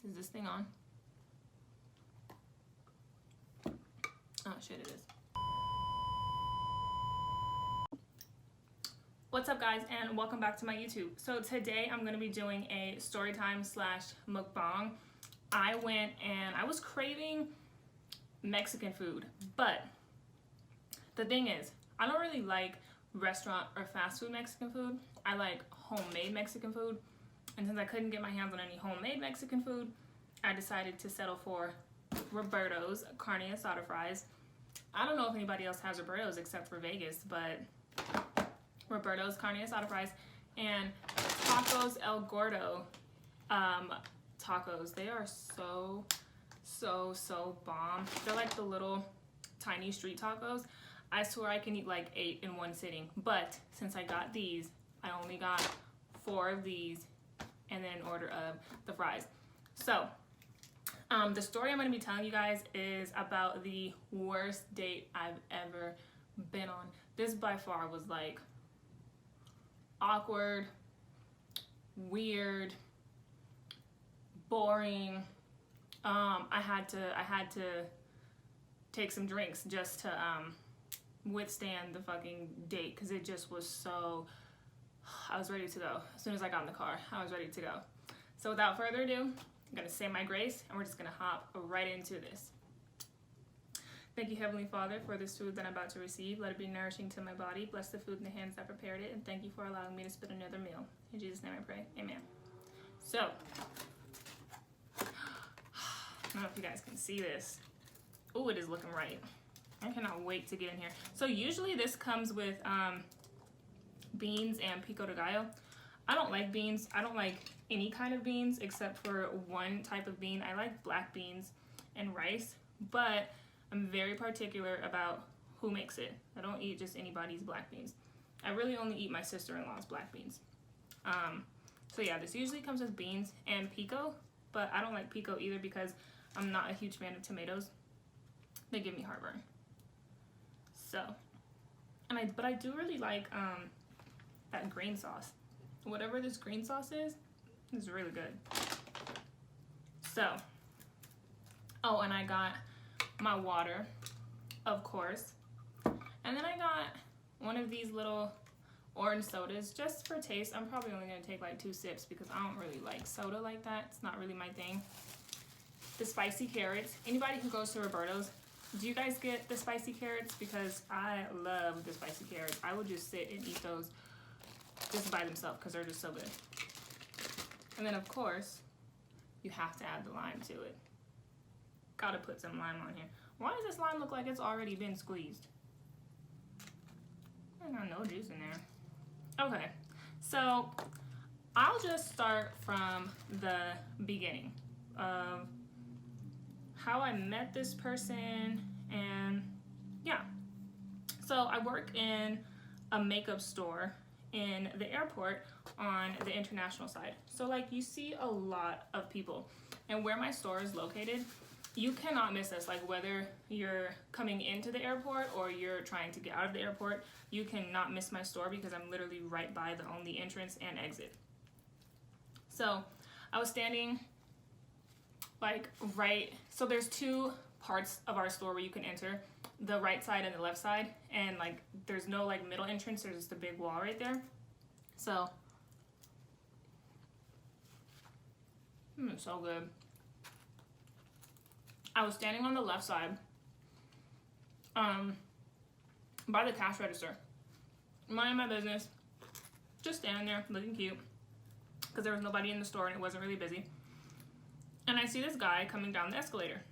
Is this thing on? Oh shit, it is. What's up guys, and welcome back to my YouTube. So today I'm going to be doing a storytime / mukbang. I went and I was craving Mexican food, but the thing is, I don't really like restaurant or fast food Mexican food. I like homemade Mexican food, and since I couldn't get my hands on any homemade Mexican food, I decided to settle for Roberto's carne asada fries. I don't know if anybody else has Roberto's except for Vegas, but Roberto's carne asada fries and Tacos El Gordo tacos. They are so bomb. They're like the little tiny street tacos. I swear I can eat like 8 in one sitting, but since I got these, I only got 4 of these and then an order of the fries. So the story I'm going to be telling you guys is about the worst date I've ever been on. This by far was like awkward, weird, boring. I had to take some drinks just to withstand the fucking date, because it just was so, I was ready to go. As soon as I got in the car, I was ready to go. So without further ado, I'm gonna say my grace and we're just gonna hop right into this. Thank you, Heavenly Father, for this food that I'm about to receive. Let it be nourishing to my body. Bless the food in the hands that prepared it, and thank you for allowing me to spit another meal. In Jesus' name I pray, amen. So, I don't know if you guys can see this. Oh, it is looking right. I cannot wait to get in here. So usually this comes with beans and pico de gallo. I don't like beans. I don't like any kind of beans except for one type of bean. I like black beans and rice, but I'm very particular about who makes it. I don't eat just anybody's black beans. I really only eat my sister-in-law's black beans. So yeah, this usually comes with beans and pico, but I don't like pico either because I'm not a huge fan of tomatoes. They give me heartburn. So, but I do really like that green sauce. Whatever this green sauce is really good. So, oh, and I got my water, of course. And then I got one of these little orange sodas just for taste. I'm probably only gonna take like 2 sips because I don't really like soda like that. It's not really my thing. The spicy carrots. Anybody who goes to Roberto's, do you guys get the spicy carrots? Because I love the spicy carrots. I would just sit and eat those just by themselves because they're just so good. And then of course, you have to add the lime to it. Gotta put some lime on here. Why does this lime look like it's already been squeezed? I got no juice in there. Okay, so I'll just start from the beginning of how I met this person, and yeah. So I work in a makeup store in the airport on the international side. So like you see a lot of people, and where my store is located, you cannot miss us. Like whether you're coming into the airport or you're trying to get out of the airport, you cannot miss my store because I'm literally right by the only entrance and exit. So I was standing like right, so there's 2 parts of our store where you can enter, the right side and the left side, and like there's no like middle entrance, there's just a big wall right there. So so good. I was standing on the left side by the cash register, minding my business, just standing there looking cute because there was nobody in the store and it wasn't really busy. And I see this guy coming down the escalator,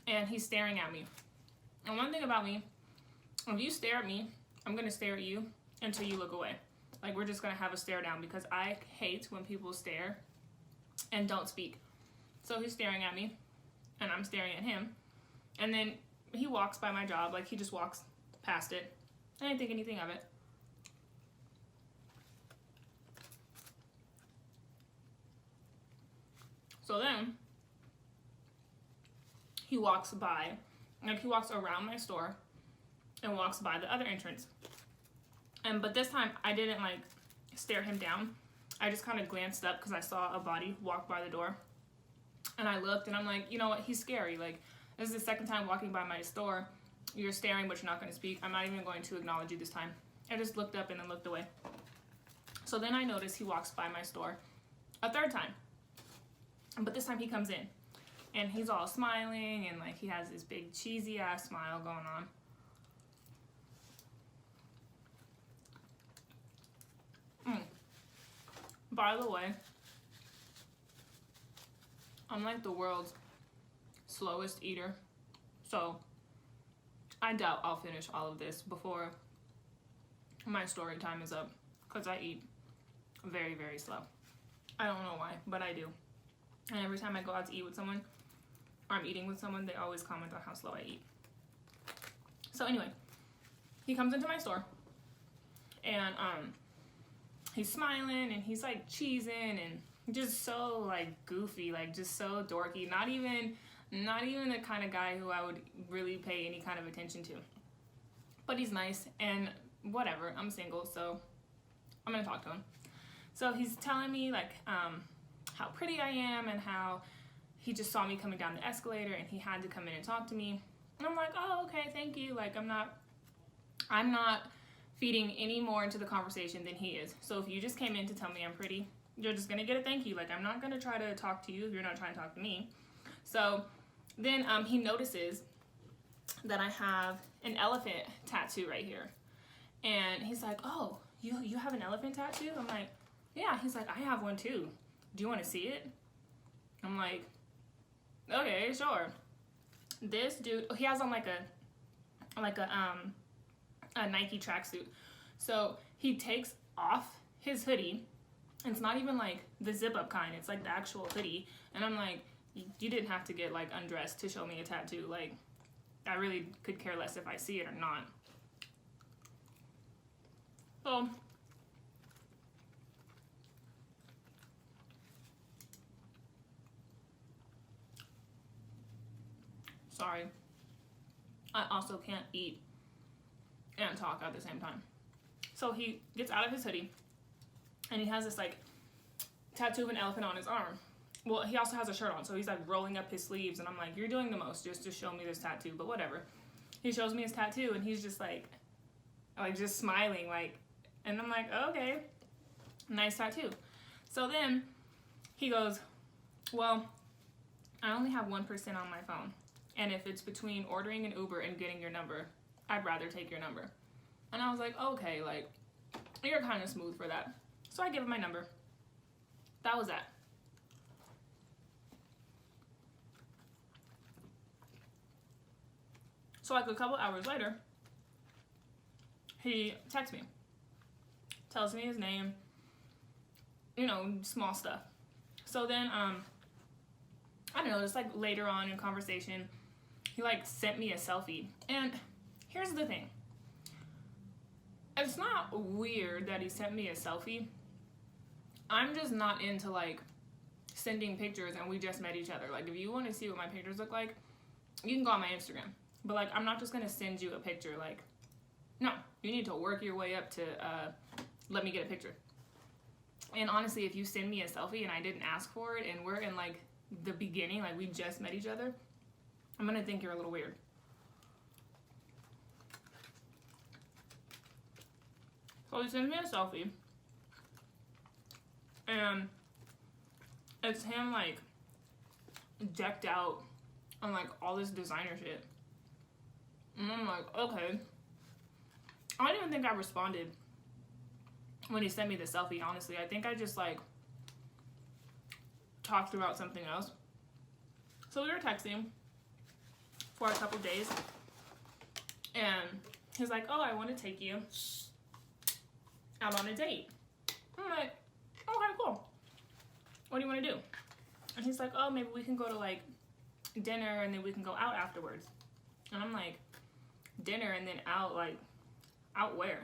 and he's staring at me. And one thing about me, if you stare at me, I'm gonna stare at you until you look away. Like we're just gonna have a stare down because I hate when people stare and don't speak. So he's staring at me and I'm staring at him. And then he walks by my job, like he just walks past it. I didn't think anything of it. So then he walks by, like he walks around my store and walks by the other entrance. But this time I didn't like stare him down. I just kind of glanced up because I saw a body walk by the door. And I looked and I'm like, you know what? He's scary. Like, this is the second time walking by my store. You're staring, but you're not going to speak. I'm not even going to acknowledge you this time. I just looked up and then looked away. So then I notice he walks by my store a third time. But this time he comes in. And he's all smiling and like he has this big cheesy ass smile going on. By the way, I'm like the world's slowest eater. So I doubt I'll finish all of this before my story time is up, because I eat very, very slow. I don't know why, but I do. And every time I go out to eat with someone, or I'm eating with someone, they always comment on how slow I eat. So anyway, he comes into my store, and he's smiling, and he's like cheesing, and just so like goofy, like just so dorky. Not even the kind of guy who I would really pay any kind of attention to. But he's nice, and whatever, I'm single, so I'm gonna talk to him. So he's telling me like how pretty I am, and how he just saw me coming down the escalator and he had to come in and talk to me. And I'm like, oh, okay, thank you. Like, I'm not feeding any more into the conversation than he is. So if you just came in to tell me I'm pretty, you're just gonna get a thank you. Like, I'm not gonna try to talk to you if you're not trying to talk to me. So then he notices that I have an elephant tattoo right here. And he's like, oh, you have an elephant tattoo? I'm like, yeah. He's like, I have one too. Do you want to see it? I'm like, okay, sure. This dude, he has on like a Nike tracksuit. So he takes off his hoodie, and it's not even like the zip up kind, it's like the actual hoodie. And I'm like, you didn't have to get like undressed to show me a tattoo. Like, I really could care less if I see it or not. So sorry. I also can't eat and talk at the same time. So he gets out of his hoodie, and he has this like tattoo of an elephant on his arm. Well, he also has a shirt on, so he's like rolling up his sleeves, and I'm like, you're doing the most just to show me this tattoo, but whatever. He shows me his tattoo, and he's just like just smiling, like, and I'm like, oh, okay, nice tattoo. So then he goes, well, I only have 1% on my phone. And if it's between ordering an Uber and getting your number, I'd rather take your number. And I was like, okay, like, you're kind of smooth for that. So I give him my number. That was that. So like a couple hours later, he texts me. Tells me his name, you know, small stuff. So then, I don't know, just like later on in conversation, he like sent me a selfie. And here's the thing. It's not weird that he sent me a selfie. I'm just not into like sending pictures and we just met each other. Like, if you want to see what my pictures look like, you can go on my Instagram. But like, I'm not just gonna send you a picture. Like, no, you need to work your way up to let me get a picture. And honestly, if you send me a selfie and I didn't ask for it, and we're in like the beginning, like we just met each other, I'm gonna think you're a little weird. So he sends me a selfie, and it's him like decked out on like all this designer shit. And I'm like, okay. I don't even think I responded when he sent me the selfie, honestly. I think I just like talked about something else. So we were texting for a couple days, and he's like, oh, I want to take you out on a date. I'm like, okay, cool. What do you want to do? And he's like, oh, maybe we can go to like dinner and then we can go out afterwards. And I'm like, dinner and then out? Like, out where?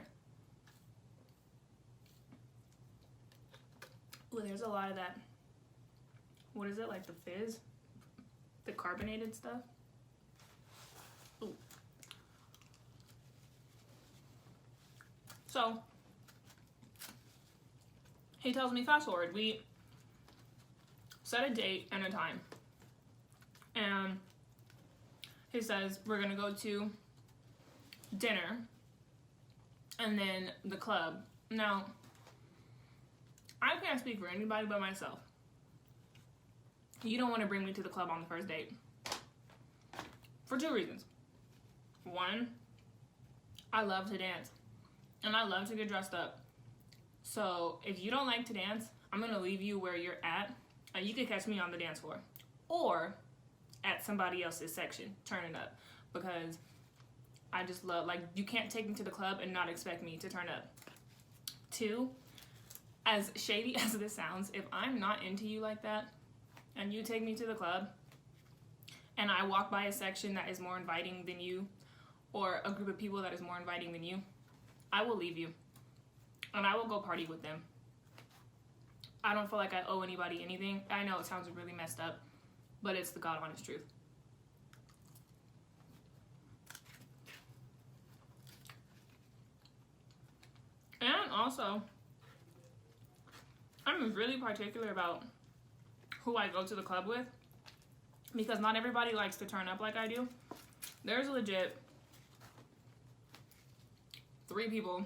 Ooh, there's a lot of that. What is it, like the fizz? The carbonated stuff? Ooh. So, he tells me, fast forward, we set a date and a time. And he says, we're gonna go to dinner and then the club. Now, I can't speak for anybody but myself. You don't want to bring me to the club on the first date. For two reasons. One, I love to dance. And I love to get dressed up. So if you don't like to dance, I'm going to leave you where you're at. And you can catch me on the dance floor. Or at somebody else's section, turning up. Because I just love, like, you can't take me to the club and not expect me to turn up. Two, as shady as this sounds, if I'm not into you like that, and you take me to the club, and I walk by a section that is more inviting than you, or a group of people that is more inviting than you, I will leave you. And I will go party with them. I don't feel like I owe anybody anything. I know it sounds really messed up, but it's the God honest truth. And also, I'm really particular about who I go to the club with, because not everybody likes to turn up like I do. There's legit 3 people,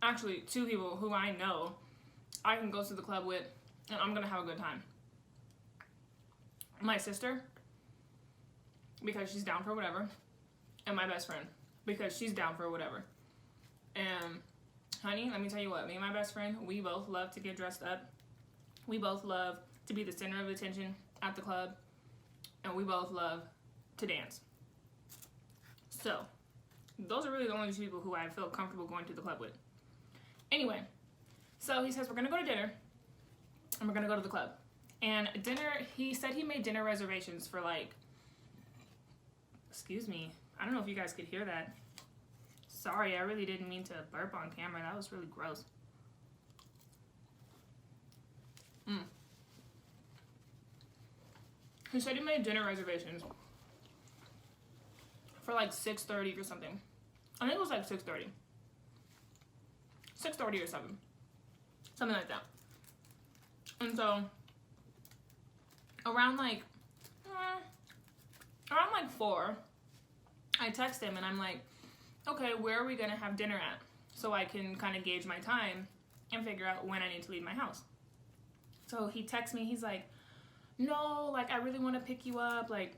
actually 2 people who I know I can go to the club with and I'm gonna have a good time. My sister, because she's down for whatever, and my best friend, because she's down for whatever. And honey, let me tell you what, me and my best friend, we both love to get dressed up. We both love to be the center of attention at the club. And we both love to dance. So, those are really the only 2 people who I feel comfortable going to the club with. Anyway, so he says we're going to go to dinner. And we're going to go to the club. And dinner, he said he made dinner reservations for like, excuse me, I don't know if you guys could hear that. Sorry, I really didn't mean to burp on camera. That was really gross. He said he made dinner reservations for like 6:30 or something. I think it was like 6:30. 6:30 or 7. Something like that. And so, around like 4, I text him and I'm like, okay, where are we gonna have dinner at? So I can kind of gauge my time and figure out when I need to leave my house. So he texts me, he's like, no, like, I really want to pick you up. Like,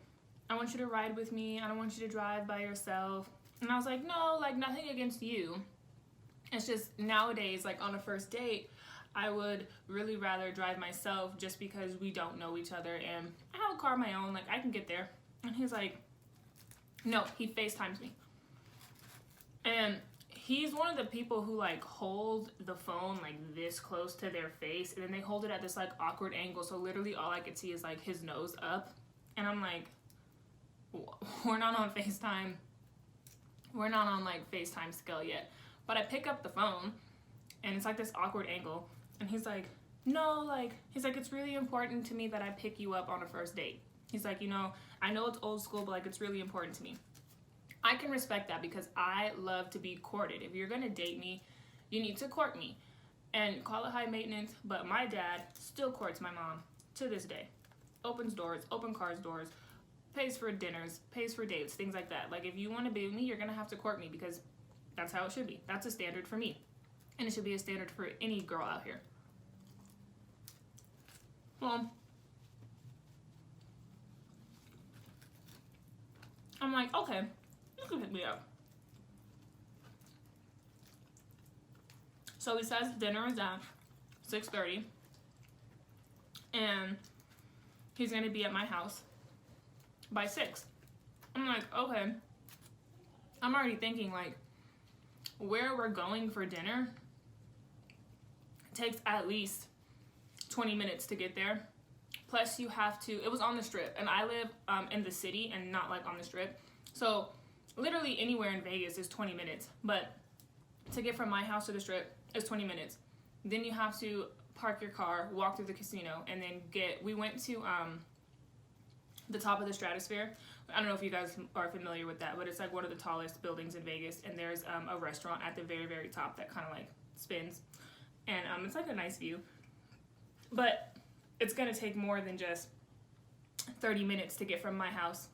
I want you to ride with me. I don't want you to drive by yourself. And I was like, no, like, nothing against you. It's just nowadays, like, on a first date, I would really rather drive myself just because we don't know each other. And I have a car of my own. Like, I can get there. And he's like, no, he FaceTimes me. And he's one of the people who, like, hold the phone, like, this close to their face, and then they hold it at this, like, awkward angle, so literally all I could see is, like, his nose up, and I'm like, we're not on FaceTime. We're not on, like, FaceTime skill yet. But I pick up the phone, and it's, like, this awkward angle, and he's like, no, like, he's like, it's really important to me that I pick you up on a first date. He's like, you know, I know it's old school, but, like, it's really important to me. I can respect that because I love to be courted. If you're gonna date me, you need to court me. And call it high maintenance, but my dad still courts my mom to this day. Opens doors, open cars doors, pays for dinners, pays for dates, things like that. Like, if you want to be with me, you're gonna have to court me because that's how it should be. That's a standard for me. And it should be a standard for any girl out here. Well, I'm like, okay, you can pick me up. So he says dinner is at 6:30, and he's gonna be at my house by 6. I'm like, okay. I'm already thinking, like, where we're going for dinner takes at least 20 minutes to get there. Plus you have to, it was on the Strip, and I live in the city and not, like, on the Strip. So literally anywhere in Vegas is 20 minutes, but to get from my house to the Strip is 20 minutes. Then you have to park your car, walk through the casino, and then we went to the top of the Stratosphere. I don't know if you guys are familiar with that, but it's like one of the tallest buildings in Vegas, and there's a restaurant at the very, very top that kind of like spins, and it's like a nice view, but it's gonna take more than just 30 minutes to get from my house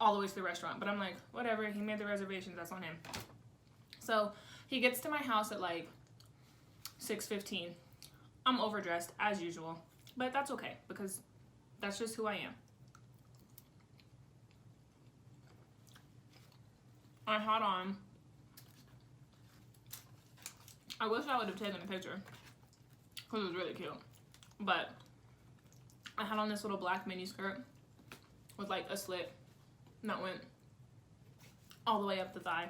all the way to the restaurant. But I'm like, whatever, he made the reservations, that's on him. So he gets to my house at like 6:15. I'm overdressed as usual, but that's okay because that's just who I am. I had on, I wish I would have taken a picture because it was really cute, but I had on this little black mini skirt with like a slit that went all the way up the thigh,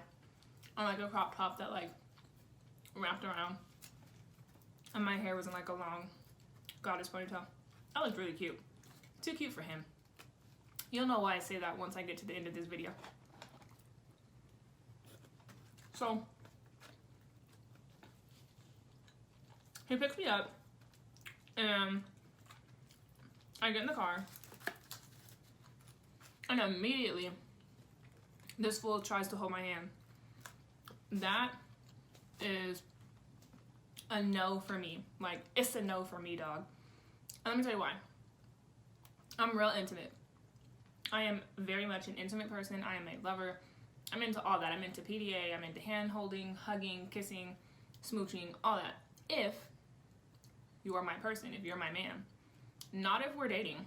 and like a crop top that like wrapped around, and my hair was in like a long goddess ponytail. That looked really cute. Too cute for him. You'll know why I say that once I get to the end of this video. So he picks me up and I get in the car, and immediately this fool tries to hold my hand. That is a no for me. Like, it's a no for me, dog. And let me tell you why. I'm real intimate. I am very much an intimate person. I am a lover. I'm into all that. I'm into PDA. I'm into hand holding, hugging, kissing, smooching, all that. If you are my person, if you're my man. Not if we're dating.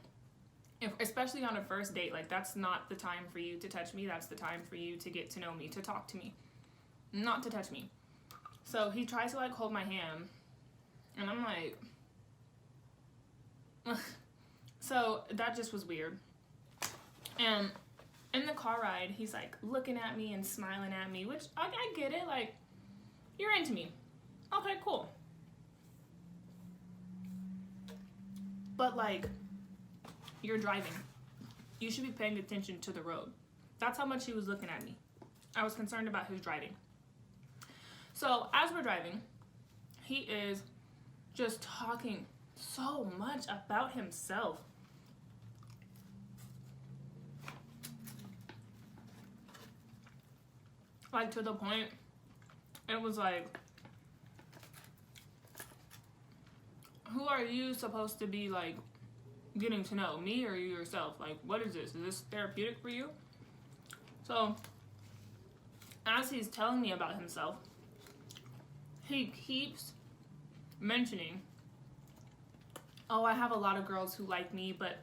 If, especially on a first date, like, that's not the time for you to touch me. That's the time for you to get to know me, to talk to me, not to touch me. So he tries to like hold my hand, and I'm like, ugh. So that just was weird. And in the car ride, he's like looking at me and smiling at me, which I get it. Like, you're into me. Okay, cool. But like, you're driving. You should be paying attention to the road. That's how much he was looking at me. I was concerned about his driving. So as we're driving, he is just talking so much about himself. Like, to the point, it was like, who are you supposed to be like getting to know, me or you yourself? Like, what is this? Is this therapeutic for you? So as he's telling me about himself, he keeps mentioning, oh, I have a lot of girls who like me, but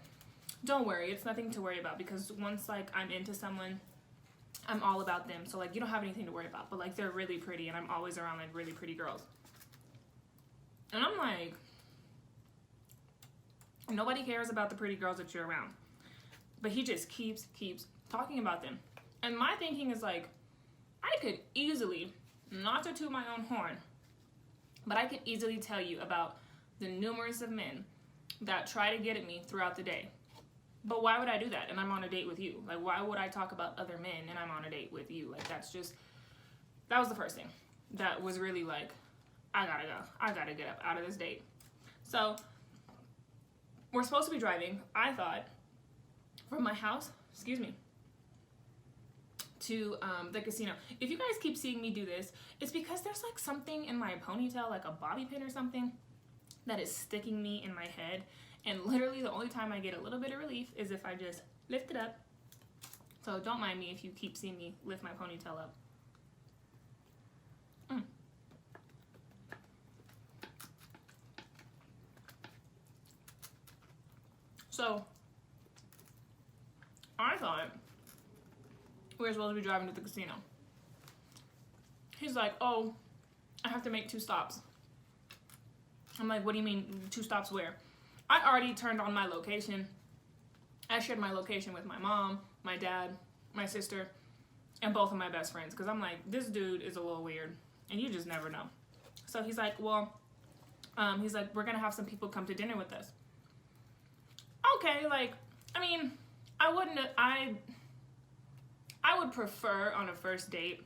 don't worry, it's nothing to worry about, because once like I'm into someone, I'm all about them. So like, you don't have anything to worry about, but like, they're really pretty and I'm always around like really pretty girls. And I'm like, nobody cares about the pretty girls that you're around. But he just keeps talking about them. And my thinking is like, I could easily, not to toot my own horn, but I could easily tell you about the numerous of men that try to get at me throughout the day. But why would I do that? And I'm on a date with you. Like, why would I talk about other men and I'm on a date with you? Like, that's just, that was the first thing that was really like, I gotta go. I gotta get up out of this date. So we're supposed to be driving, I thought, from my house, to the casino. If you guys keep seeing me do this, it's because there's like something in my ponytail, like a bobby pin or something, that is sticking me in my head. And literally the only time I get a little bit of relief is if I just lift it up. So don't mind me if you keep seeing me lift my ponytail up. So I thought we were supposed to be driving to the casino. He's like, oh, I have to make 2 stops. I'm like, what do you mean 2 stops where? I already turned on my location. I shared my location with my mom, my dad, my sister, and both of my best friends. Because I'm like, this dude is a little weird. And you just never know. So he's like, well, he's like, we're going to have some people come to dinner with us. Okay, like, I mean, I would prefer on a first date,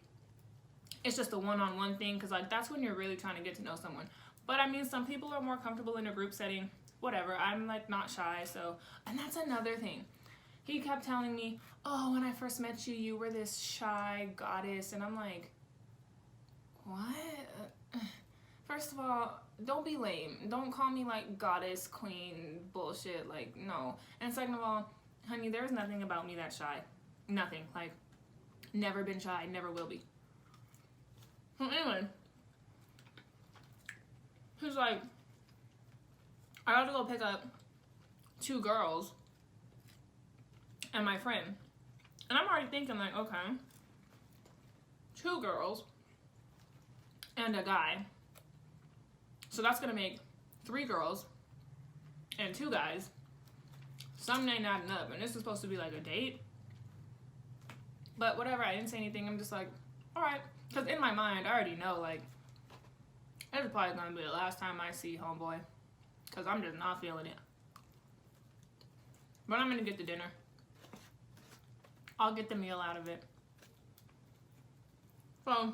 it's just a one-on-one thing, because like, that's when you're really trying to get to know someone. But I mean, some people are more comfortable in a group setting, whatever. I'm like not shy, so, and that's another thing. He kept telling me, oh, when I first met you, you were this shy goddess, and I'm like, what? First of all, don't be lame. Don't call me like goddess, queen, bullshit. Like, no. And second of all, honey, there's nothing about me that's shy. Nothing. Like, never been shy, never will be. So anyway, he's like, I got to go pick up 2 girls and my friend. And I'm already thinking like, okay, 2 girls and a guy. So that's gonna make 3 girls and 2 guys. Something ain't adding up, and this is supposed to be like a date. But whatever, I didn't say anything. I'm just like, all right. Because in my mind, I already know, like, this is probably gonna be the last time I see homeboy. Because I'm just not feeling it. But I'm gonna get the dinner. I'll get the meal out of it. So,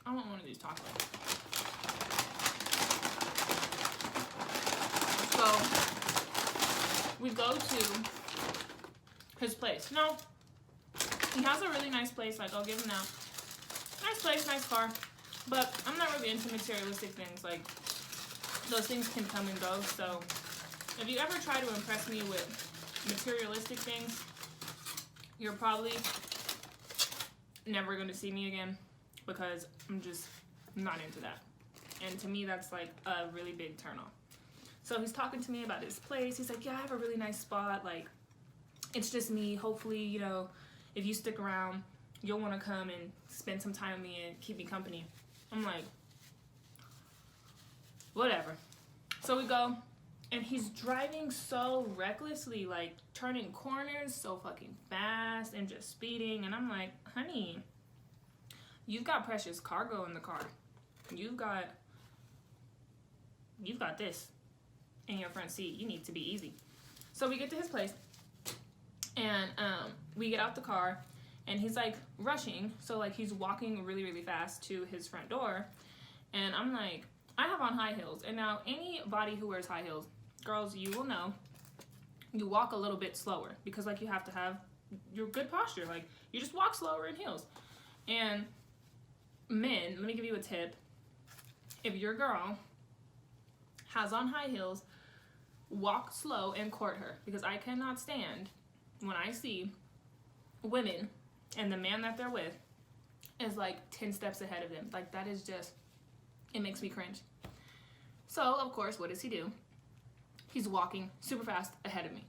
I want one of these tacos. So, we go to his place. No, he has a really nice place. Like, I'll give him that. Nice place, nice car. But I'm not really into materialistic things. Like, those things can come and go. So, if you ever try to impress me with materialistic things, you're probably never going to see me again, because I'm just not into that. And to me, that's like a really big turn off. So he's talking to me about his place. He's like, yeah, I have a really nice spot. Like, it's just me. Hopefully, you know, if you stick around, you'll want to come and spend some time with me and keep me company. I'm like, whatever. So we go, and he's driving so recklessly, like turning corners so fucking fast and just speeding. And I'm like, honey, you've got precious cargo in the car. You've got this in your front seat. You need to be easy. So we get to his place, and we get out the car, and he's like rushing. So like he's walking really, really fast to his front door. And I'm like, I have on high heels. And now anybody who wears high heels, girls, you will know, you walk a little bit slower, because like you have to have your good posture. Like, you just walk slower in heels. And men, let me give you a tip. If your girl has on high heels, walk slow and court her, because I cannot stand when I see women and the man that they're with is like 10 steps ahead of them. Like, that is just, it makes me cringe. So of course, what does he do? He's walking super fast ahead of me.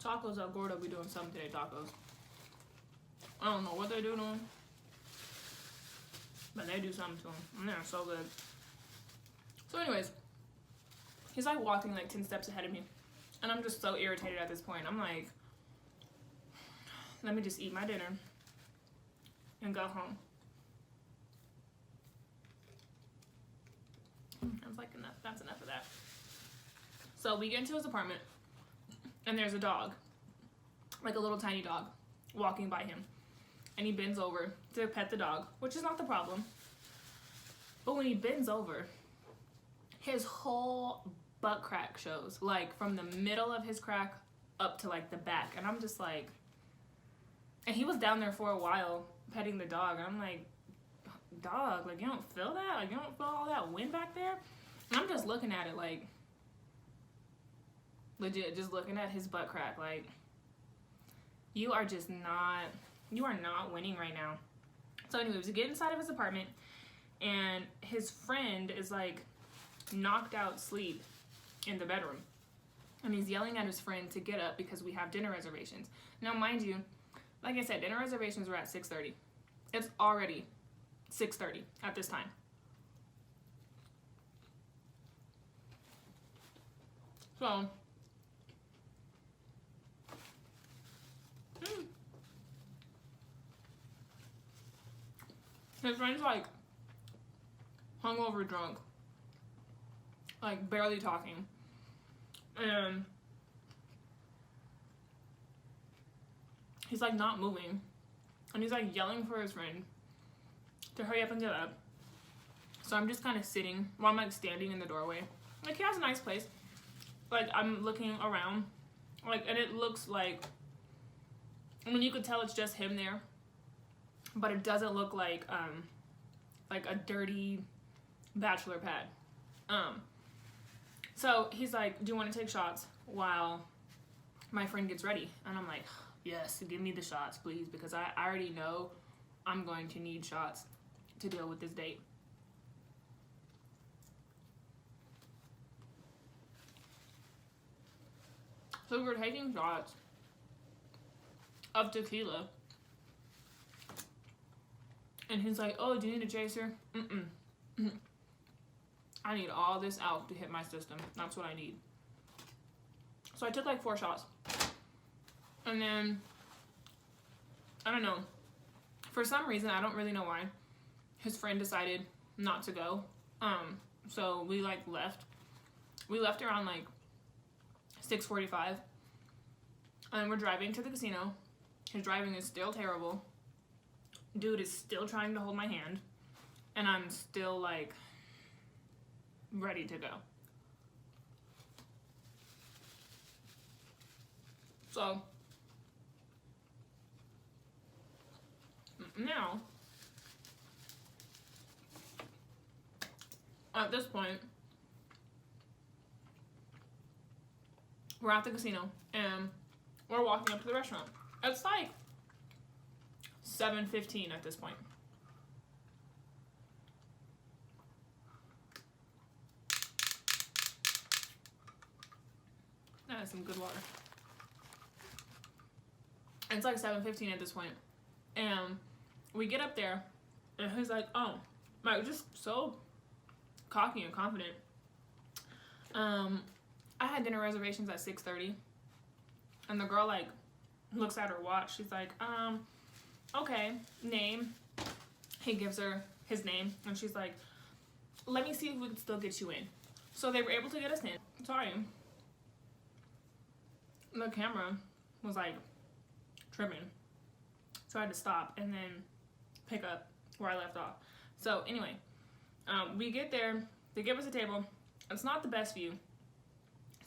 Tacos El Gordo be doing something today, tacos. I don't know what they do to them, but they do something to them. And they're so good. So anyways, he's like walking like 10 steps ahead of me. And I'm just so irritated at this point. I'm like, let me just eat my dinner and go home. That's like enough. That's enough of that. So we get into his apartment, and there's a dog, like a little tiny dog, walking by him. And he bends over to pet the dog, which is not the problem. But when he bends over, his whole butt crack shows, like from the middle of his crack up to like the back. And I'm just like, and he was down there for a while petting the dog. And I'm like, dog, like, you don't feel that? Like, you don't feel all that wind back there? And I'm just looking at it like, legit, just looking at his butt crack, like, you are just not, you are not winning right now. So anyways, we get inside of his apartment, and his friend is like knocked out sleep in the bedroom, and he's yelling at his friend to get up because we have dinner reservations. Now mind you, like I said, dinner reservations were at 6:30. It's already 6:30 at this time. So his friend's like hungover drunk, like barely talking, and he's like not moving, and he's like yelling for his friend to hurry up and get up. So I'm just kind of sitting, well, I'm like standing in the doorway. Like, he has a nice place, like, I'm looking around, like, and it looks like, I mean, you could tell it's just him there, but it doesn't look like a dirty bachelor pad. So he's like, do you want to take shots while my friend gets ready? And I'm like, yes, give me the shots, please, because I already know I'm going to need shots to deal with this date. So we're taking shots of tequila. And he's like, oh, do you need a chaser? Mm-mm. I need all this out to hit my system. That's what I need. So I took like 4 shots. And then, I don't know. For some reason, I don't really know why, his friend decided not to go. So we like left. We left around like 6:45. And we're driving to the casino. His driving is still terrible. Dude is still trying to hold my hand. And I'm still like ready to go. So now, at this point, we're at the casino and we're walking up to the restaurant. It's like 7:15 at this point. That is some good water. It's like 7:15 at this point. And we get up there and he's like, oh, like, just so cocky and confident. I had dinner reservations at 6:30. And the girl like looks at her watch. She's like, okay, name. He gives her his name and she's like, let me see if we can still get you in. So they were able to get us in. Sorry. The camera was like tripping. So I had to stop and then pick up where I left off. So anyway, we get there, they give us a table. It's not the best view.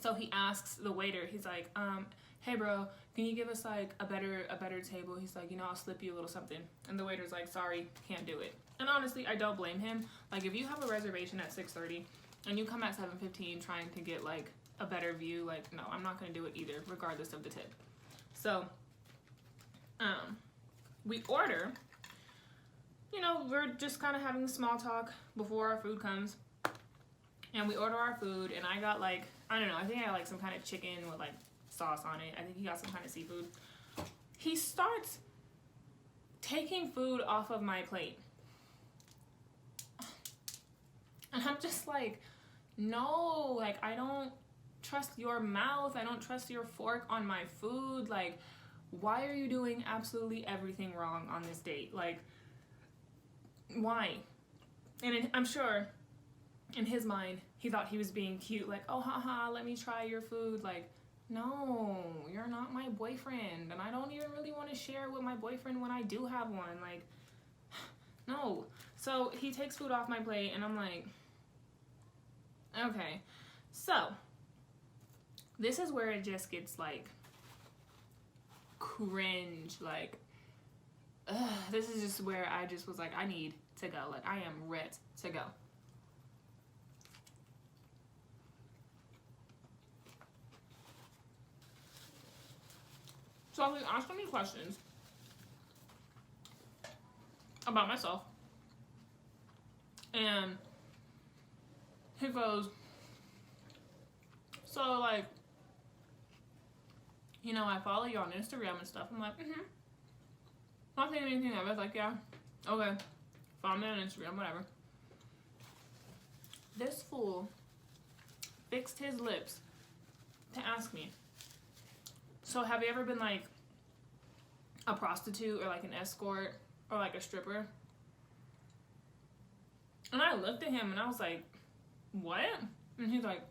So he asks the waiter, he's like, hey bro, can you give us like a better table? He's like, you know, I'll slip you a little something. And the waiter's like, sorry, can't do it. And honestly, I don't blame him. Like, if you have a reservation at 6:30 and you come at 7:15 trying to get like a better view, like, no, I'm not gonna do it either, regardless of the tip. So we order, you know, we're just kind of having small talk before our food comes. And we order our food, and I got like, I don't know, I think I got like some kind of chicken with like sauce on it. I think he got some kind of seafood. He starts taking food off of my plate. And I'm just like, no, like, I don't trust your mouth. I don't trust your fork on my food. Like, why are you doing absolutely everything wrong on this date? Like, why? And I'm sure in his mind, he thought he was being cute. Like, oh, haha, let me try your food. Like, no, you're not my boyfriend. And I don't even really want to share with my boyfriend when I do have one. Like, no. So he takes food off my plate, and I'm like, okay. So this is where it just gets like cringe. Like, this is just where I just was like, I need to go. Like, I am ready to go. So I was asking me questions about myself. And he goes, so like, you know, I follow you on Instagram and stuff. I'm like, not thinking anything of it. Like, yeah, okay, follow me on Instagram, whatever. This fool fixed his lips to ask me, so have you ever been like a prostitute or like an escort or like a stripper? And I looked at him and I was like, what? And he's like,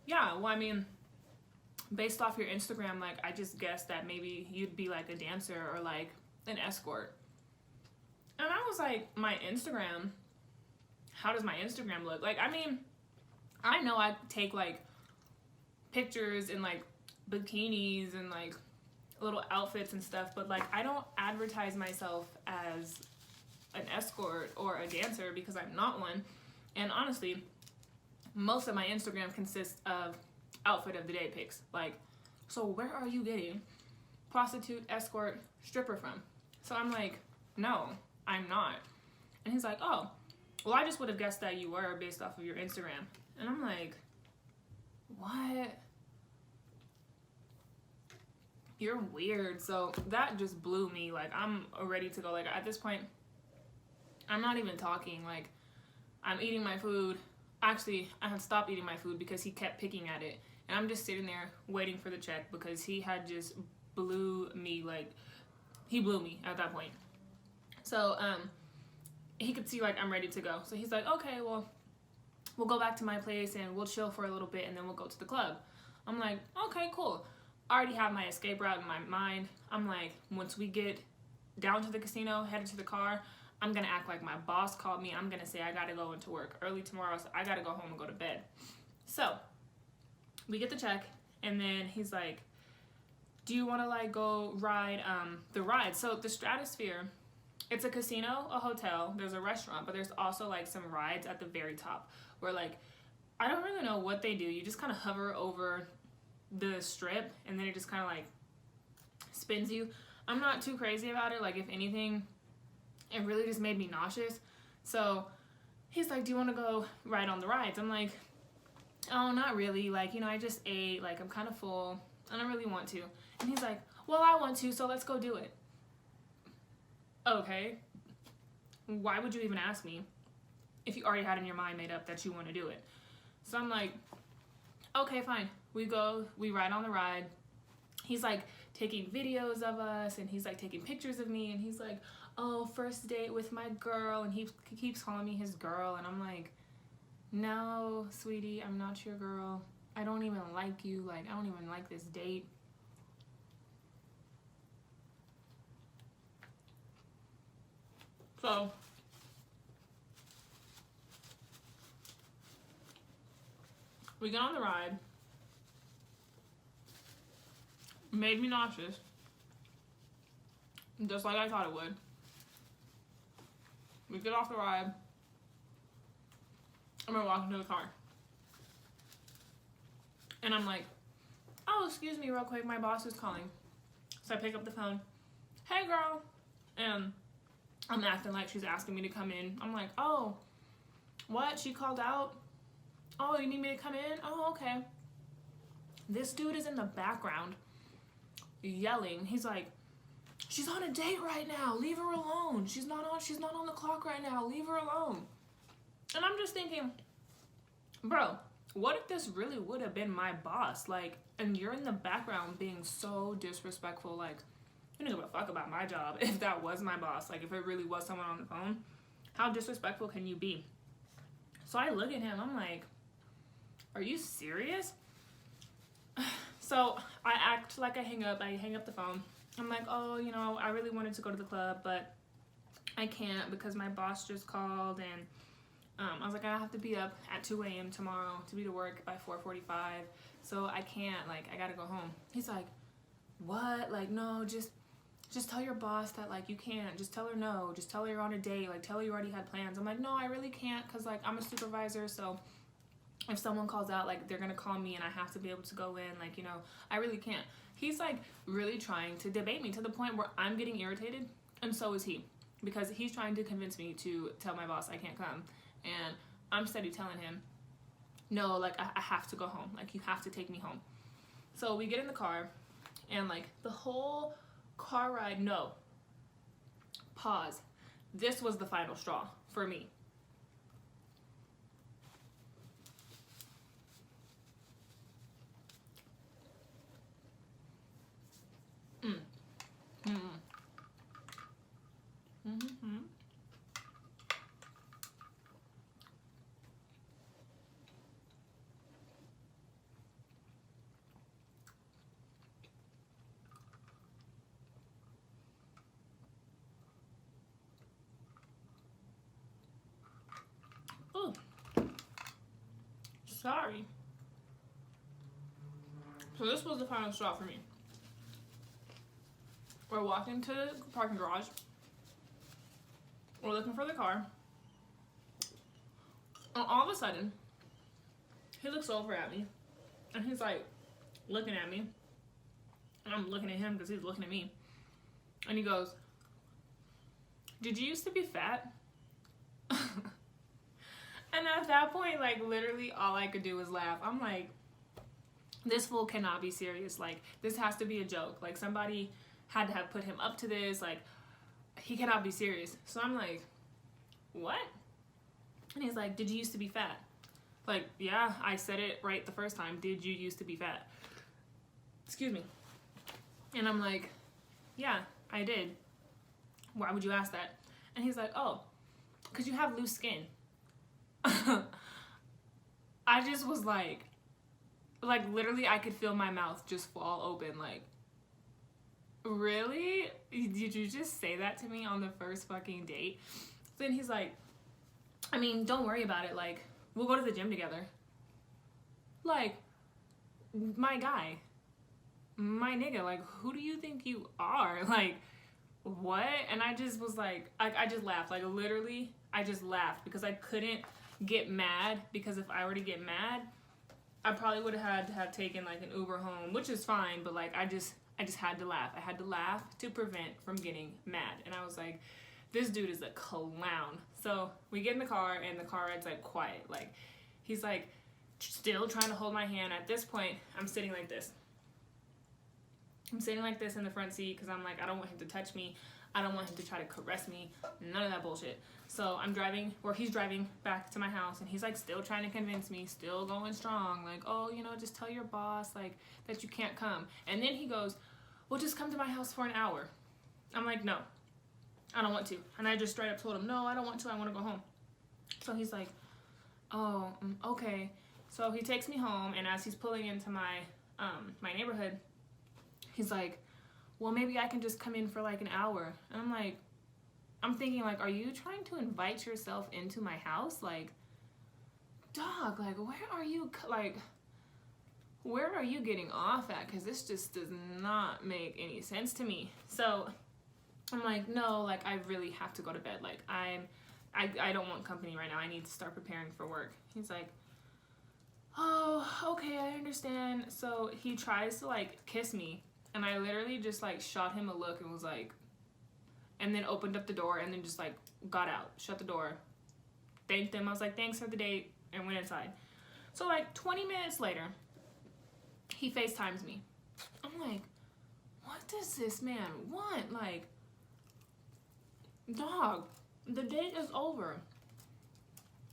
yeah, well, I mean, based off your Instagram, like, I just guessed that maybe you'd be like a dancer or like an escort. And I was like, my Instagram? How does my Instagram look? Like, I mean, I know I take like pictures in like bikinis and like little outfits and stuff, but like I don't advertise myself as an escort or a dancer because I'm not one. And honestly, most of my Instagram consists of outfit of the day pics. Like, so where are you getting prostitute, escort, stripper from? So I'm like, no, I'm not. And he's like, oh, well, I just would have guessed that you were based off of your Instagram. And I'm like, what? You're weird. So that just blew me. Like, I'm ready to go. Like, at this point, I'm not even talking. Like, I'm eating my food. Actually, I had stopped eating my food because he kept picking at it. And I'm just sitting there waiting for the check because he had just blew me. Like, he blew me at that point. So, he could see, like, I'm ready to go. So he's like, okay, well, we'll go back to my place and we'll chill for a little bit and then we'll go to the club. I'm like, okay, cool. I already have my escape route in my mind. I'm like, once we get down to the casino, headed to the car, I'm going to act like my boss called me. I'm going to say I got to go into work early tomorrow, so I got to go home and go to bed. So we get the check, and then he's like, do you want to, like, go ride the ride? So the Stratosphere, it's a casino, a hotel, there's a restaurant, but there's also, like, some rides at the very top where, like, I don't really know what they do. You just kind of hover over the strip, and then it just kind of, like, spins you. I'm not too crazy about it. Like, if anything, it really just made me nauseous. So he's like, do you want to go ride on the rides? I'm like, oh, not really. Like, you know, I just ate. Like, I'm kind of full. I don't really want to. And he's like, well, I want to, so let's go do it. Okay. Why would you even ask me if you already had in your mind made up that you want to do it? So I'm like, okay, fine. We go. We ride on the ride. He's like taking videos of us, and he's like taking pictures of me, and he's like, oh, first date with my girl, and he keeps calling me his girl, and I'm like, no, sweetie, I'm not your girl. I don't even like you. Like, I don't even like this date. So we get on the ride. Made me nauseous, just like I thought it would. We get off the ride, and we're walking to the car. And I'm like, oh, excuse me real quick, my boss is calling. So I pick up the phone. Hey, girl. And I'm acting like she's asking me to come in. I'm like, oh, what? She called out? Oh, you need me to come in? Oh, okay. This dude is in the background yelling. He's like, she's on a date right now. Leave her alone. She's not on the clock right now. Leave her alone. And I'm just thinking, bro, what if this really would have been my boss? Like, and you're in the background being so disrespectful. Like, you don't give a fuck about my job if that was my boss. Like, if it really was someone on the phone, how disrespectful can you be? So I look at him. I'm like, are you serious? So I act like I hang up the phone. I'm like, oh, you know, I really wanted to go to the club, but I can't because my boss just called, and I was like, I have to be up at 2 a.m. tomorrow to be to work by 4:45, so I can't, like, I gotta go home. He's like, what? Like, no, just tell your boss that, like, you can't. Just tell her no. Just tell her you're on a date. Like, tell her you already had plans. I'm like, no, I really can't, because, like, I'm a supervisor, so if someone calls out, like, they're gonna call me and I have to be able to go in, like, you know, I really can't. He's, like, really trying to debate me to the point where I'm getting irritated, and so is he, because he's trying to convince me to tell my boss I can't come, and I'm steady telling him, no, like, I have to go home. Like, you have to take me home. So we get in the car, and, like, the whole car ride, no, pause. This was the final straw for me. Oh, sorry. So this was the final straw for me. We're walking to the parking garage. We're looking for the car. And all of a sudden, he looks over at me. And he's like, looking at me. And I'm looking at him because he's looking at me. And he goes, "Did you used to be fat?" And at that point, like, literally all I could do was laugh. I'm like, this fool cannot be serious. Like, this has to be a joke. Like, somebody had to have put him up to this. Like, he cannot be serious. So I'm like, what? And he's like, "Did you used to be fat?" Like, yeah, I said it right the first time. Did you used to be fat? Excuse me. And I'm like, yeah, I did. Why would you ask that? And he's like, "Oh, because you have loose skin." I just was like literally I could feel my mouth just fall open. Like, really? Did you just say that to me on the first fucking date? Then he's like, "I mean, don't worry about it. Like, we'll go to the gym together." Like, my guy, my nigga, like, who do you think you are? Like, what? And I just was like, I just laughed. Like, literally, I just laughed because I couldn't get mad, because if I were to get mad, I probably would have had to have taken like an Uber home, which is fine, but like I just had to laugh. I had to laugh to prevent from getting mad. And I was like, this dude is a clown. So we get in the car, and the car ride's like quiet. Like, he's like still trying to hold my hand. At this point, I'm sitting like this. I'm sitting like this in the front seat because I'm like, I don't want him to touch me. I don't want him to try to caress me. None of that bullshit. So I'm driving, or he's driving back to my house, and he's like still trying to convince me, still going strong. Like, "Oh, you know, just tell your boss like that you can't come." And then he goes, "Well, just come to my house for an hour." I'm like, "No, I don't want to." And I just straight up told him, "No, I don't want to. I want to go home." So he's like, "Oh, okay." So he takes me home, and as he's pulling into my neighborhood, he's like, "Well, maybe I can just come in for like an hour." And I'm thinking, like, are you trying to invite yourself into my house? Like, dog, like, where are you getting off at? Because this just does not make any sense to me. So I'm like, no, like, I really have to go to bed. Like, I don't want company right now. I need to start preparing for work. He's like, "Oh, okay, I understand." So he tries to like kiss me, and I literally just like shot him a look and was like, and then opened up the door, and then just like got out, shut the door, thanked him. I was like, "Thanks for the date," and went inside. So like 20 minutes later, he FaceTimes me. I'm like, what does this man want? Like, dog, the date is over.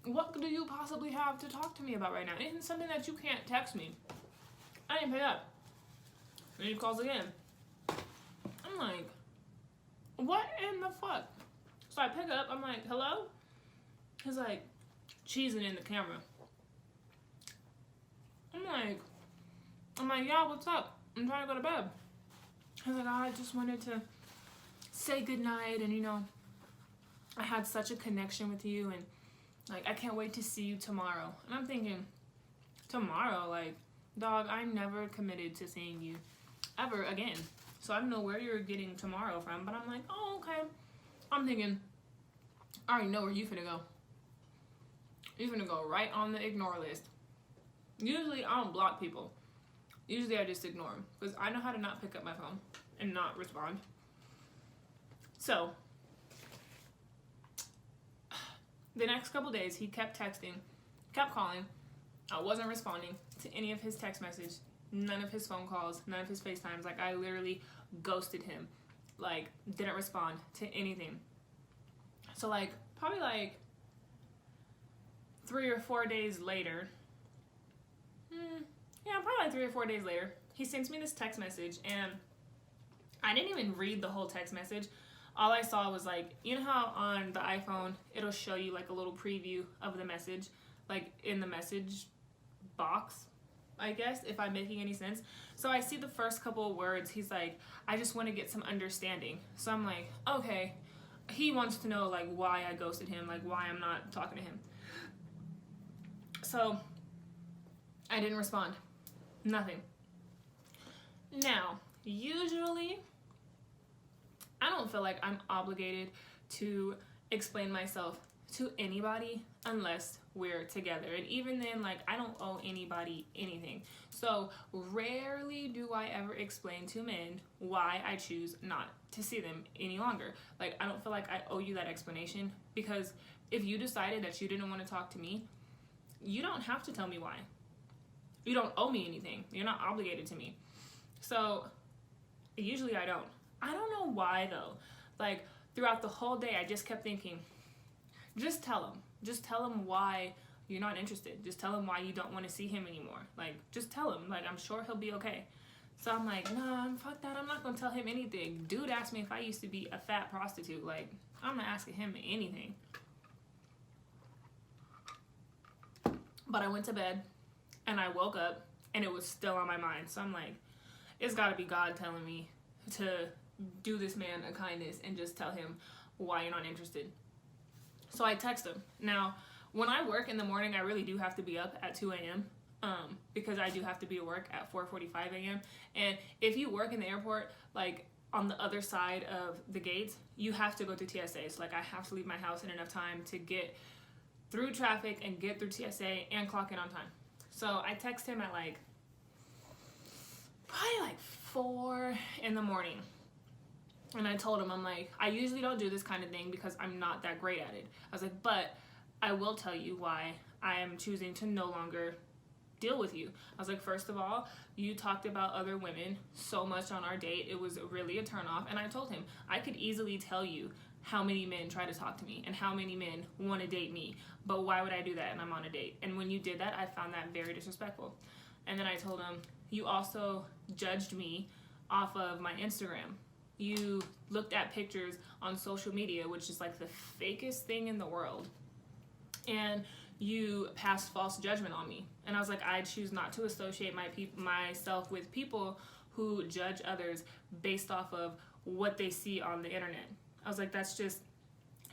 What do you possibly have to talk to me about right now? It isn't something that you can't text me. I didn't pay up. And he calls again. I'm like, what in the fuck? So I pick up, I'm like, "Hello?" He's like, cheesing in the camera. I'm like, "Yeah, what's up? I'm trying to go to bed." He's like, "Oh, I just wanted to say goodnight, and you know, I had such a connection with you, and like, I can't wait to see you tomorrow." And I'm thinking, tomorrow? Like, dog, I'm never committed to seeing you ever again. So I don't know where you're getting tomorrow from, but I'm like, oh, okay. I'm thinking, I already know where you finna go. You finna go right on the ignore list. Usually I don't block people. Usually I just ignore them, because I know how to not pick up my phone and not respond. So the next couple days, he kept texting, kept calling. I wasn't responding to any of his text messages, none of his phone calls, none of his FaceTimes. Like, I literally ghosted him. Like, didn't respond to anything. So, like, probably like 3 or 4 days later, probably like 3 or 4 days later, he sends me this text message, and I didn't even read the whole text message. All I saw was, like, you know how on the iPhone it'll show you like a little preview of the message, like in the message box, I guess, if I'm making any sense. So I see the first couple of words. He's like, "I just want to get some understanding." So I'm like, okay, he wants to know like why I ghosted him, like why I'm not talking to him. So I didn't respond. Nothing. Now, usually, I don't feel like I'm obligated to explain myself to anybody unless we're together. And even then, like, I don't owe anybody anything. So rarely do I ever explain to men why I choose not to see them any longer. Like, I don't feel like I owe you that explanation, because if you decided that you didn't want to talk to me, you don't have to tell me why. You don't owe me anything. You're not obligated to me. So usually I don't. I don't know why though. Like, throughout the whole day, I just kept thinking, just tell him. Just tell him why you're not interested. Just tell him why you don't want to see him anymore. Like, just tell him. Like, I'm sure he'll be okay. So I'm like, nah, fuck that. I'm not going to tell him anything. Dude asked me if I used to be a fat prostitute. Like, I'm not asking him anything. But I went to bed and I woke up and it was still on my mind. So I'm like, it's got to be God telling me to do this man a kindness and just tell him why you're not interested. So I text him. Now, when I work in the morning, I really do have to be up at 2 a.m. Because I do have to be at work at 4:45 a.m. And if you work in the airport, like on the other side of the gates, you have to go through TSA. So like, I have to leave my house in enough time to get through traffic and get through TSA and clock in on time. So I text him at like, probably like 4 in the morning. And I told him, I'm like, I usually don't do this kind of thing because I'm not that great at it. I was like, but I will tell you why I am choosing to no longer deal with you. I was like, first of all, you talked about other women so much on our date. It was really a turnoff. And I told him, I could easily tell you how many men try to talk to me and how many men want to date me. But why would I do that and I'm on a date? And when you did that, I found that very disrespectful. And then I told him, you also judged me off of my Instagram. You looked at pictures on social media, which is like the fakest thing in the world, and you passed false judgment on me. And I was like, I choose not to associate myself with people who judge others based off of what they see on the internet. I was like, that's just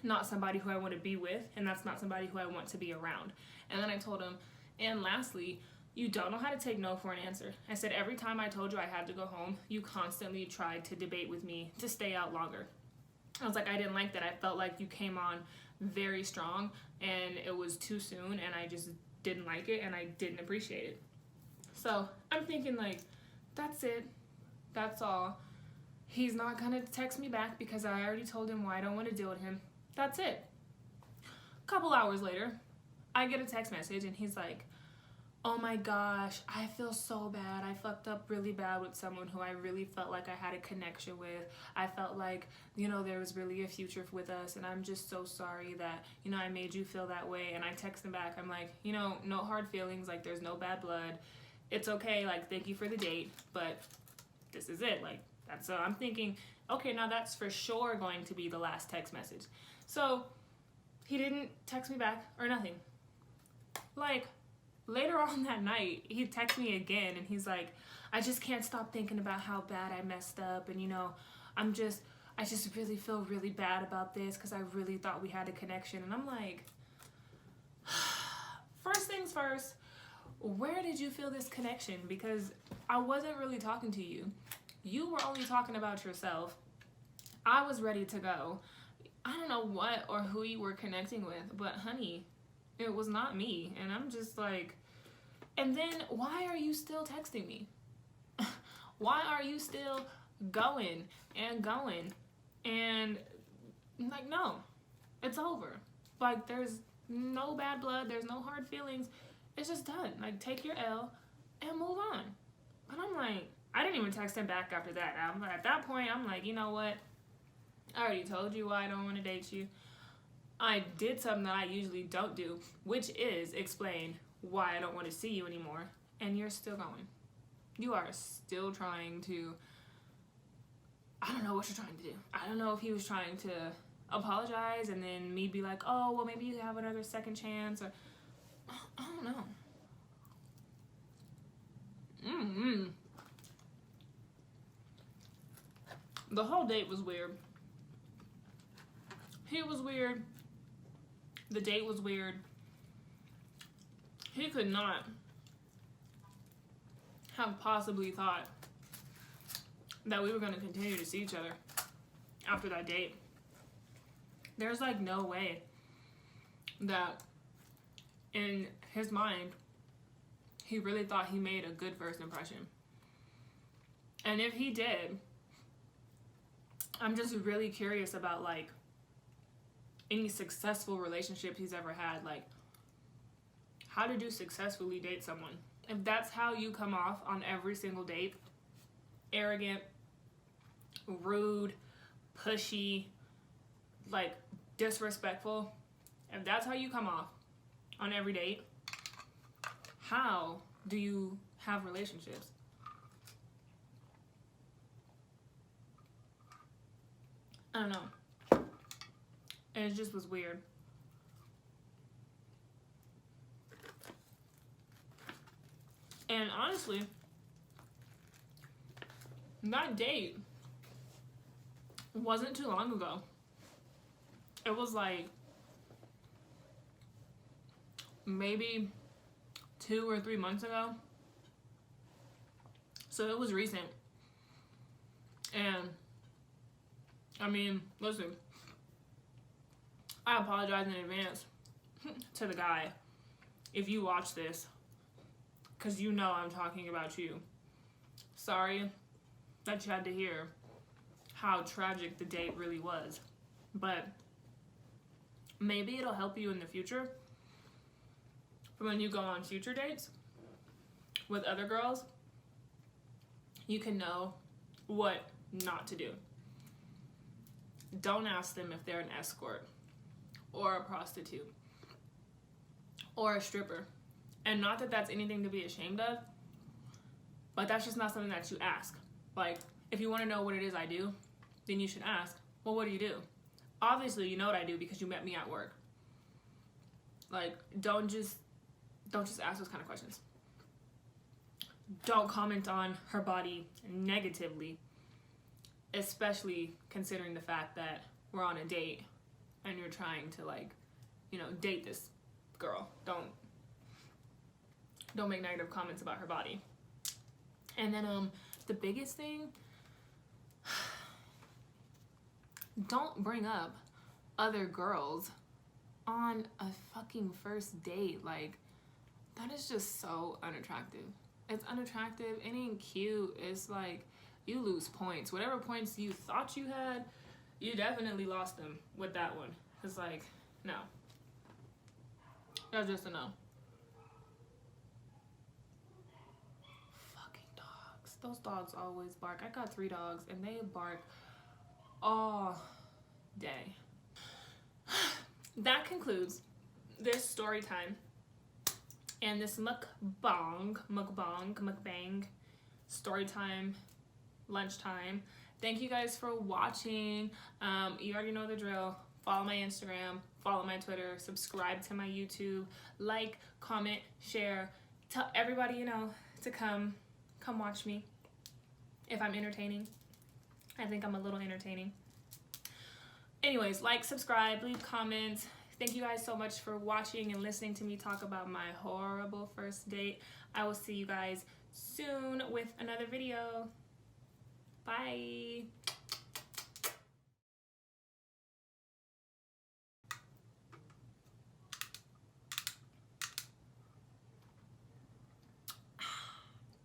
not somebody who I want to be with, and that's not somebody who I want to be around. And then I told him, and lastly, you don't know how to take no for an answer. I said, every time I told you I had to go home, you constantly tried to debate with me to stay out longer. I was like, I didn't like that. I felt like you came on very strong and it was too soon, and I just didn't like it and I didn't appreciate it. So I'm thinking like, that's it. That's all. He's not gonna text me back because I already told him why I don't want to deal with him. That's it. A couple hours later, I get a text message and he's like, oh my gosh, I feel so bad. I fucked up really bad with someone who I really felt like I had a connection with. I felt like, there was really a future with us, and I'm just so sorry that, I made you feel that way. And I text him back. I'm like, no hard feelings. Like, there's no bad blood. It's okay. Like, thank you for the date, but this is it. Like, that's, so I'm thinking, okay, now that's for sure going to be the last text message. So he didn't text me back or nothing. Like, later on that night, he texted me again and he's like, I just can't stop thinking about how bad I messed up, and I just really feel really bad about this because I really thought we had a connection. And I'm like, first things first, where did you feel this connection? Because I wasn't really talking to you. You were only talking about yourself. I was ready to go. I don't know what or who you were connecting with, but honey, it was not me. And I'm just like, and then why are you still texting me? Why are you still going? And like, no, it's over. Like, there's no bad blood. There's no hard feelings. It's just done. Like, take your L and move on. But I'm like, I didn't even text him back after that. At that point, I'm like, you know what? I already told you why I don't want to date you. I did something that I usually don't do, which is explain why I don't want to see you anymore, and you're still going. You are still trying to, I don't know what you're trying to do. I don't know if he was trying to apologize and then me be like, oh, well, maybe you have another second chance, or I don't know. The whole date was weird. He was weird. The date was weird. He could not have possibly thought that we were going to continue to see each other after that date. There's like no way that in his mind he really thought he made a good first impression. And if he did, I'm just really curious about like any successful relationship he's ever had, like how to successfully date someone. If that's how you come off on every single date, arrogant, rude, pushy, like disrespectful, if that's how you come off on every date, how do you have relationships? I don't know. And it just was weird. And honestly, that date wasn't too long ago. It was like maybe 2 or 3 months ago. So it was recent. And I mean, listen, I apologize in advance to the guy if you watch this, because you know I'm talking about you. Sorry that you had to hear how tragic the date really was, but maybe it'll help you in the future for when you go on future dates with other girls. You can know what not to do. Don't ask them if they're an escort or a prostitute or a stripper. And not that that's anything to be ashamed of, but that's just not something that you ask. Like, if you want to know what it is I do, then you should ask, well, what do you do? Obviously, you know what I do because you met me at work. Like, don't just ask those kind of questions. Don't comment on her body negatively, especially considering the fact that we're on a date and you're trying to, like, you know, date this girl. Don't make negative comments about her body. And then the biggest thing, don't bring up other girls on a fucking first date. Like, that is just so unattractive. It's unattractive. It ain't cute. It's like, you lose points. Whatever points you thought you had, you definitely lost them with that one. It's like, no. That's just a no. Fucking dogs. Those dogs always bark. I got 3 dogs and they bark all day. That concludes this story time and this mukbang story time, lunchtime. Thank you guys for watching. You already know the drill. Follow my Instagram, follow my Twitter, subscribe to my YouTube, like, comment, share. Tell everybody you know to come watch me if I'm entertaining. I think I'm a little entertaining. Anyways, like, subscribe, leave comments. Thank you guys so much for watching and listening to me talk about my horrible first date. I will see you guys soon with another video. Bye.